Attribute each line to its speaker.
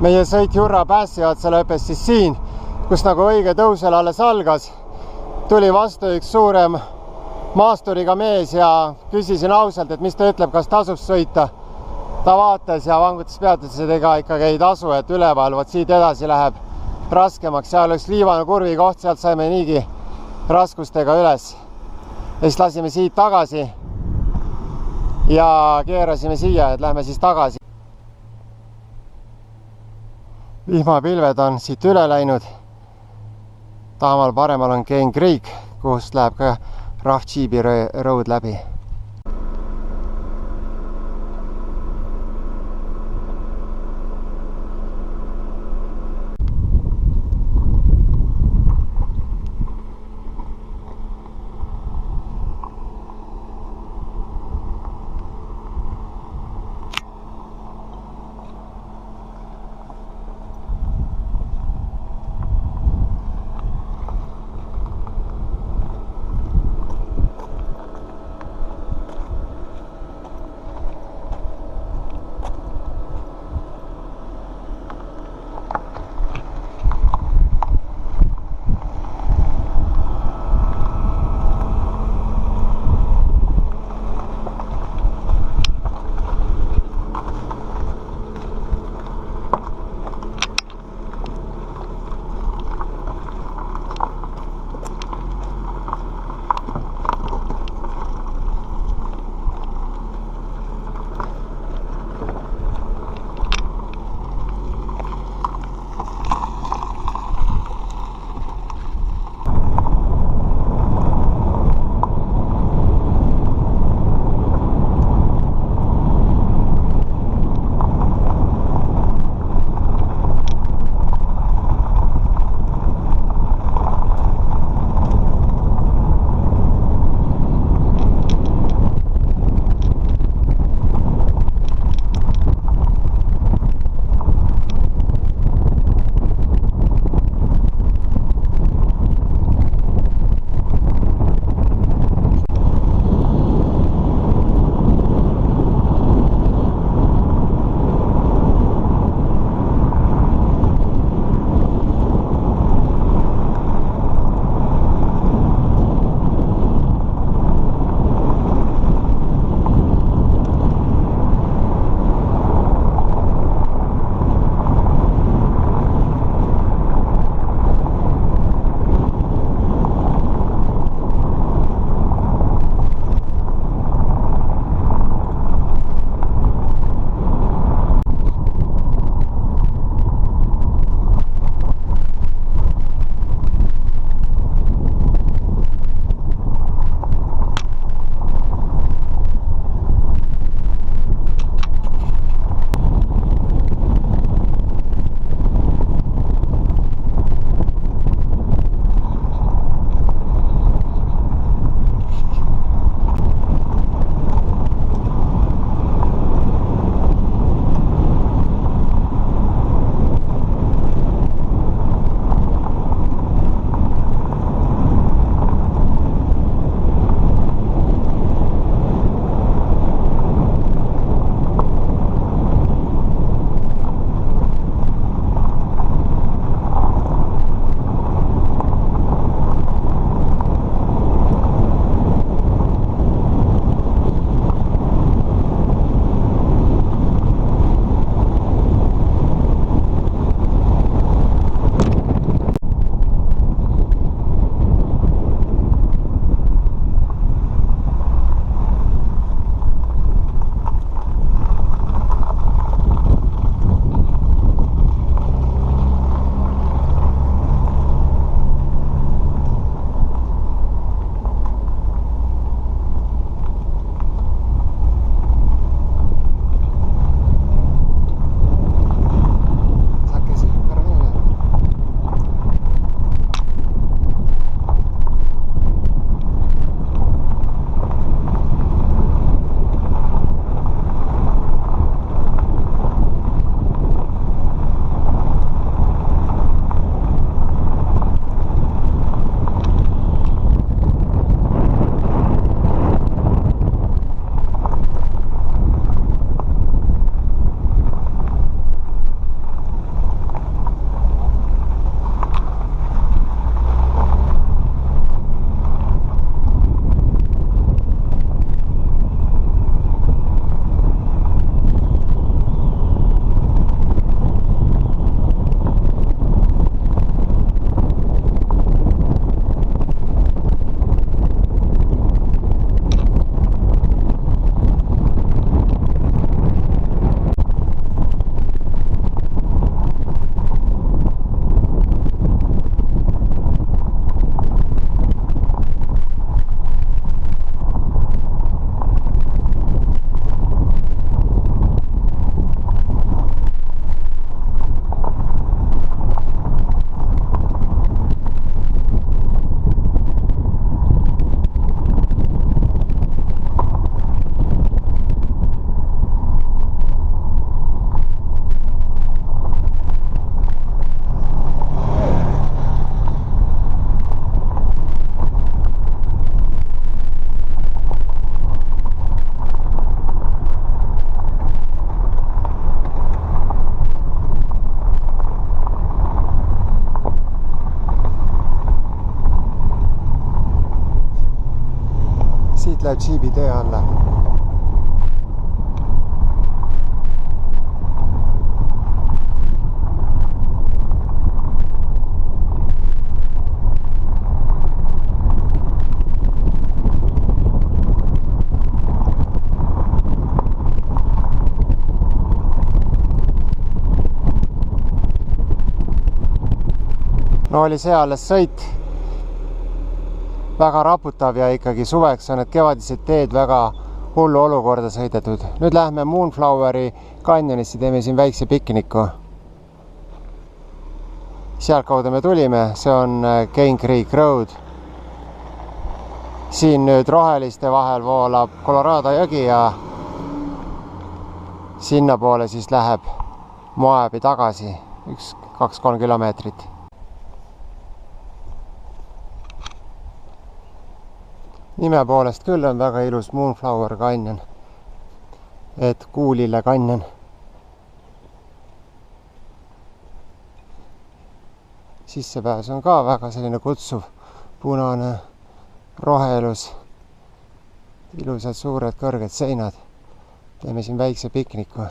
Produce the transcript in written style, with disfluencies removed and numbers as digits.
Speaker 1: meie sõit Jurra päästejuhatuse lõppes siis siin, kus nagu õige tõusel alles algas. Tuli vastu üks suurem maasturiga mees ja küsisin ausalt, et mis ta ütleb, kas tasub sõita. Ta vaatas ja vangutas pead, et ega ikkagi ei tasu, et üleval, vot siit edasi läheb raskemaks. Seal üks liivane kurvi koht, sealt saime niigi raskustega üles. Ja siis lasime siit tagasi ja keerasime siia, et lähme siis tagasi. Vihmapilved on siit üle läinud. Taamal paremal on Cane Creek, kust läheb ka Rough Jeepi road läbi. üle džiibi tee alla. No oli see alles sõit, väga raputav ja ikkagi suveks on need kevadised teed väga hullu olukorda sõidetud. Nüüd lähme Moonfloweri kanjonisse, teeme siin väikse pikniku. Sealt kaudu me tulime, see on Cane Creek Road. Siin nüüd roheliste vahel voolab Colorado jõgi ja sinna poole siis läheb Moabi tagasi 1-2-3 kilomeetrit. Nime poolest küll on väga ilus Moonflower kanjon, et Kuulille kanjon. Sissepääs on ka väga selline kutsuv, punane, rohelus, ilusad suured kõrged seinad. Teeme siin väikse pikniku.